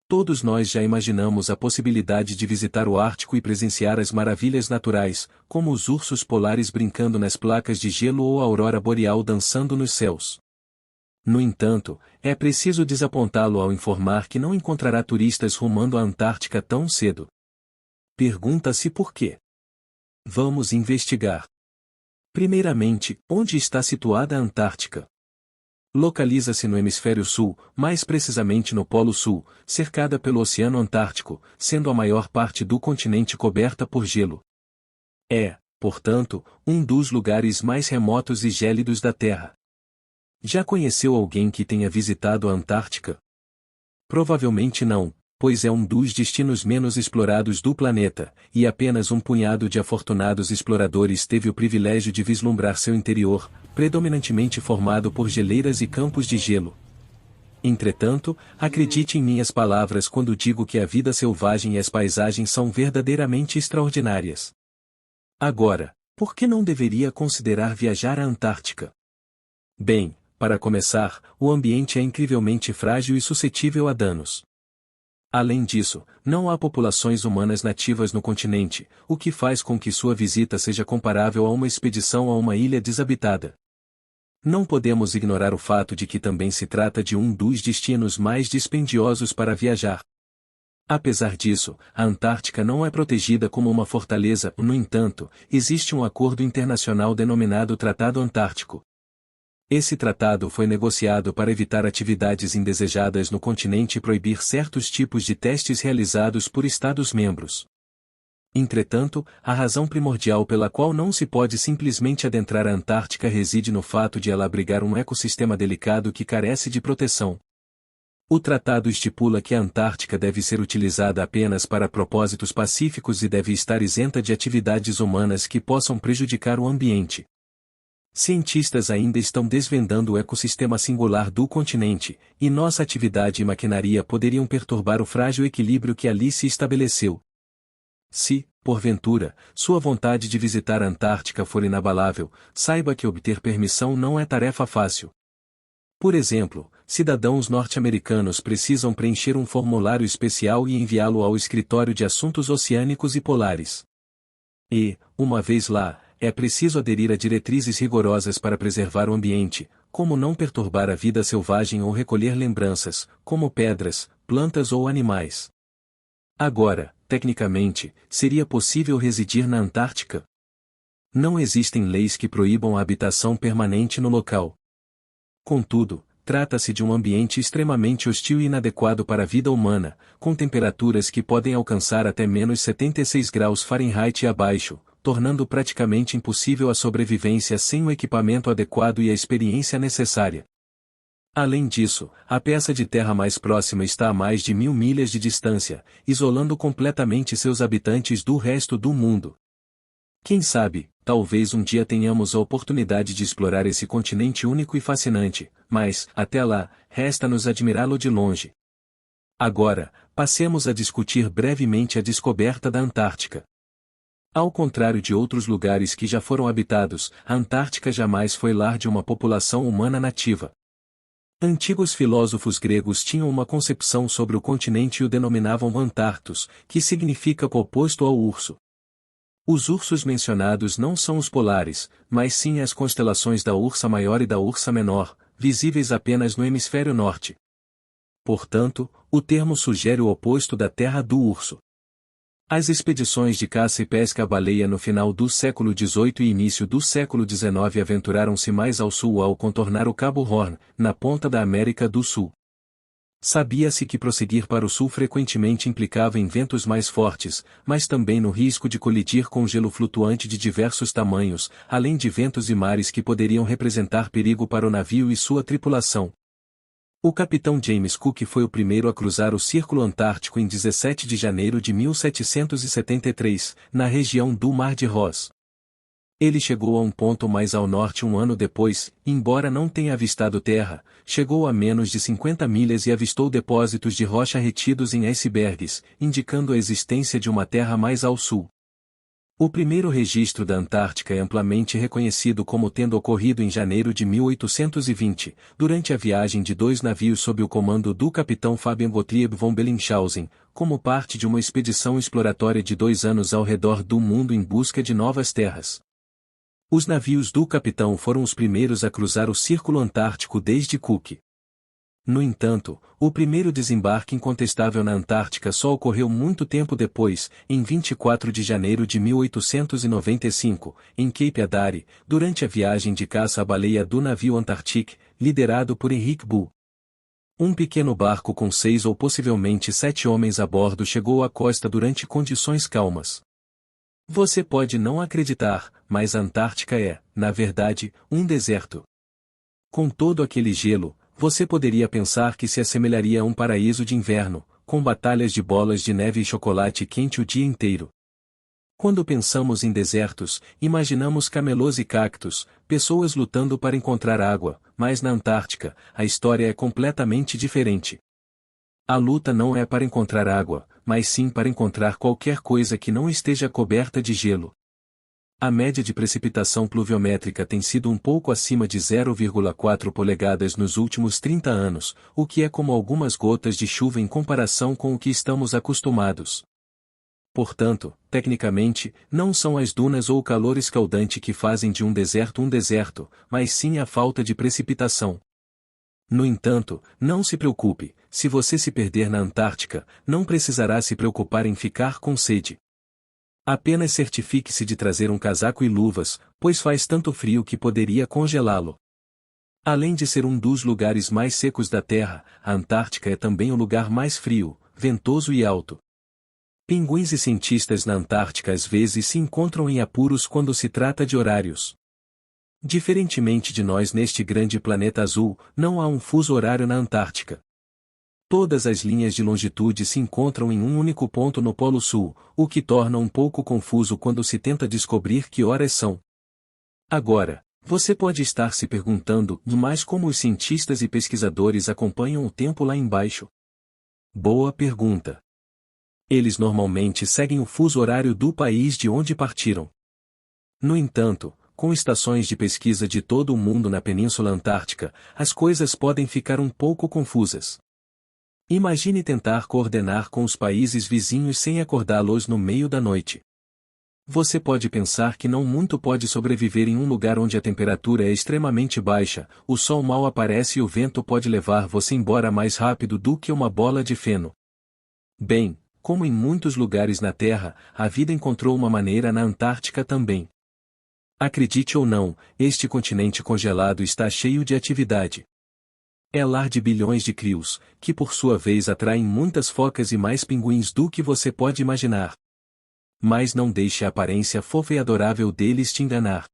Todos nós já imaginamos a possibilidade de visitar o Ártico e presenciar as maravilhas naturais, como os ursos polares brincando nas placas de gelo ou a aurora boreal dançando nos céus. No entanto, é preciso desapontá-lo ao informar que não encontrará turistas rumando à Antártica tão cedo. Pergunta-se por quê. Vamos investigar. Primeiramente, onde está situada a Antártica? Localiza-se no hemisfério sul, mais precisamente no Polo Sul, cercada pelo Oceano Antártico, sendo a maior parte do continente coberta por gelo. É, portanto, um dos lugares mais remotos e gélidos da Terra. Já conheceu alguém que tenha visitado a Antártica? Provavelmente não, pois é um dos destinos menos explorados do planeta, e apenas um punhado de afortunados exploradores teve o privilégio de vislumbrar seu interior, predominantemente formado por geleiras e campos de gelo. Entretanto, acredite em minhas palavras quando digo que a vida selvagem e as paisagens são verdadeiramente extraordinárias. Agora, por que não deveria considerar viajar à Antártica? Bem, para começar, o ambiente é incrivelmente frágil e suscetível a danos. Além disso, não há populações humanas nativas no continente, o que faz com que sua visita seja comparável a uma expedição a uma ilha desabitada. Não podemos ignorar o fato de que também se trata de um dos destinos mais dispendiosos para viajar. Apesar disso, a Antártica não é protegida como uma fortaleza, no entanto, existe um acordo internacional denominado Tratado Antártico. Esse tratado foi negociado para evitar atividades indesejadas no continente e proibir certos tipos de testes realizados por Estados-membros. Entretanto, a razão primordial pela qual não se pode simplesmente adentrar a Antártica reside no fato de ela abrigar um ecossistema delicado que carece de proteção. O tratado estipula que a Antártica deve ser utilizada apenas para propósitos pacíficos e deve estar isenta de atividades humanas que possam prejudicar o ambiente. Cientistas ainda estão desvendando o ecossistema singular do continente, e nossa atividade e maquinaria poderiam perturbar o frágil equilíbrio que ali se estabeleceu. Se, porventura, sua vontade de visitar a Antártica for inabalável, saiba que obter permissão não é tarefa fácil. Por exemplo, cidadãos norte-americanos precisam preencher um formulário especial e enviá-lo ao Escritório de Assuntos Oceânicos e Polares. E, uma vez lá, é preciso aderir a diretrizes rigorosas para preservar o ambiente, como não perturbar a vida selvagem ou recolher lembranças, como pedras, plantas ou animais. Agora, tecnicamente, seria possível residir na Antártica? Não existem leis que proíbam a habitação permanente no local. Contudo, trata-se de um ambiente extremamente hostil e inadequado para a vida humana, com temperaturas que podem alcançar até menos 76 graus Fahrenheit e abaixo, tornando praticamente impossível a sobrevivência sem o equipamento adequado e a experiência necessária. Além disso, a peça de terra mais próxima está a mais de 1000 milhas de distância, isolando completamente seus habitantes do resto do mundo. Quem sabe, talvez um dia tenhamos a oportunidade de explorar esse continente único e fascinante, mas, até lá, resta-nos admirá-lo de longe. Agora, passemos a discutir brevemente a descoberta da Antártica. Ao contrário de outros lugares que já foram habitados, a Antártica jamais foi lar de uma população humana nativa. Antigos filósofos gregos tinham uma concepção sobre o continente e o denominavam Antártos, que significa oposto ao urso. Os ursos mencionados não são os polares, mas sim as constelações da Ursa Maior e da Ursa Menor, visíveis apenas no hemisfério norte. Portanto, o termo sugere o oposto da terra do urso. As expedições de caça e pesca à baleia no final do século XVIII e início do século XIX aventuraram-se mais ao sul ao contornar o Cabo Horn, na ponta da América do Sul. Sabia-se que prosseguir para o sul frequentemente implicava em ventos mais fortes, mas também no risco de colidir com gelo flutuante de diversos tamanhos, além de ventos e mares que poderiam representar perigo para o navio e sua tripulação. O capitão James Cook foi o primeiro a cruzar o Círculo Antártico em 17 de janeiro de 1773, na região do Mar de Ross. Ele chegou a um ponto mais ao norte um ano depois, embora não tenha avistado terra, chegou a menos de 50 milhas e avistou depósitos de rocha retidos em icebergs, indicando a existência de uma terra mais ao sul. O primeiro registro da Antártica é amplamente reconhecido como tendo ocorrido em janeiro de 1820, durante a viagem de 2 navios sob o comando do capitão Fabian Gottlieb von Bellingshausen, como parte de uma expedição exploratória de 2 anos ao redor do mundo em busca de novas terras. Os navios do capitão foram os primeiros a cruzar o Círculo Antártico desde Cook. No entanto, o primeiro desembarque incontestável na Antártica só ocorreu muito tempo depois, em 24 de janeiro de 1895, em Cape Adare, durante a viagem de caça à baleia do navio Antarctic, liderado por Henrik Bull. Um pequeno barco com 6 ou possivelmente 7 homens a bordo chegou à costa durante condições calmas. Você pode não acreditar, mas a Antártica é, na verdade, um deserto. Com todo aquele gelo, você poderia pensar que se assemelharia a um paraíso de inverno, com batalhas de bolas de neve e chocolate quente o dia inteiro. Quando pensamos em desertos, imaginamos camelôs e cactos, pessoas lutando para encontrar água, mas na Antártica, a história é completamente diferente. A luta não é para encontrar água, mas sim para encontrar qualquer coisa que não esteja coberta de gelo. A média de precipitação pluviométrica tem sido um pouco acima de 0,4 polegadas nos últimos 30 anos, o que é como algumas gotas de chuva em comparação com o que estamos acostumados. Portanto, tecnicamente, não são as dunas ou o calor escaldante que fazem de um deserto, mas sim a falta de precipitação. No entanto, não se preocupe, se você se perder na Antártica, não precisará se preocupar em ficar com sede. Apenas certifique-se de trazer um casaco e luvas, pois faz tanto frio que poderia congelá-lo. Além de ser um dos lugares mais secos da Terra, a Antártica é também o lugar mais frio, ventoso e alto. Pinguins e cientistas na Antártica às vezes se encontram em apuros quando se trata de horários. Diferentemente de nós neste grande planeta azul, não há um fuso horário na Antártica. Todas as linhas de longitude se encontram em um único ponto no Polo Sul, o que torna um pouco confuso quando se tenta descobrir que horas são. Agora, você pode estar se perguntando, mas como os cientistas e pesquisadores acompanham o tempo lá embaixo? Boa pergunta. Eles normalmente seguem o fuso horário do país de onde partiram. No entanto, com estações de pesquisa de todo o mundo na Península Antártica, as coisas podem ficar um pouco confusas. Imagine tentar coordenar com os países vizinhos sem acordá-los no meio da noite. Você pode pensar que não muito pode sobreviver em um lugar onde a temperatura é extremamente baixa, o sol mal aparece e o vento pode levar você embora mais rápido do que uma bola de feno. Bem, como em muitos lugares na Terra, a vida encontrou uma maneira na Antártica também. Acredite ou não, este continente congelado está cheio de atividade. É lar de bilhões de crios, que por sua vez atraem muitas focas e mais pinguins do que você pode imaginar. Mas não deixe a aparência fofa e adorável deles te enganar.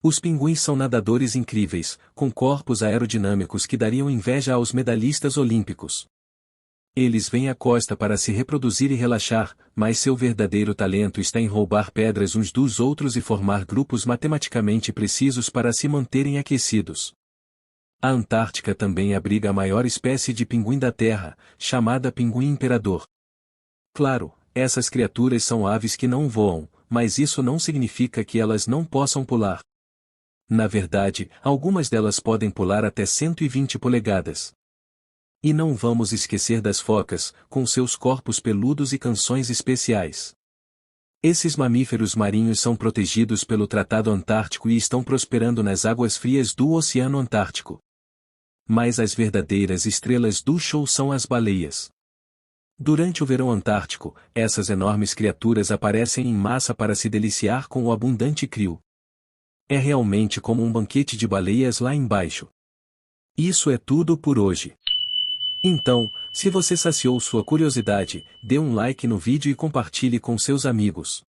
Os pinguins são nadadores incríveis, com corpos aerodinâmicos que dariam inveja aos medalhistas olímpicos. Eles vêm à costa para se reproduzir e relaxar, mas seu verdadeiro talento está em roubar pedras uns dos outros e formar grupos matematicamente precisos para se manterem aquecidos. A Antártica também abriga a maior espécie de pinguim da Terra, chamada pinguim imperador. Claro, essas criaturas são aves que não voam, mas isso não significa que elas não possam pular. Na verdade, algumas delas podem pular até 120 polegadas. E não vamos esquecer das focas, com seus corpos peludos e canções especiais. Esses mamíferos marinhos são protegidos pelo Tratado Antártico e estão prosperando nas águas frias do Oceano Antártico. Mas as verdadeiras estrelas do show são as baleias. Durante o verão antártico, essas enormes criaturas aparecem em massa para se deliciar com o abundante crio. É realmente como um banquete de baleias lá embaixo. Isso é tudo por hoje. Então, se você saciou sua curiosidade, dê um like no vídeo e compartilhe com seus amigos.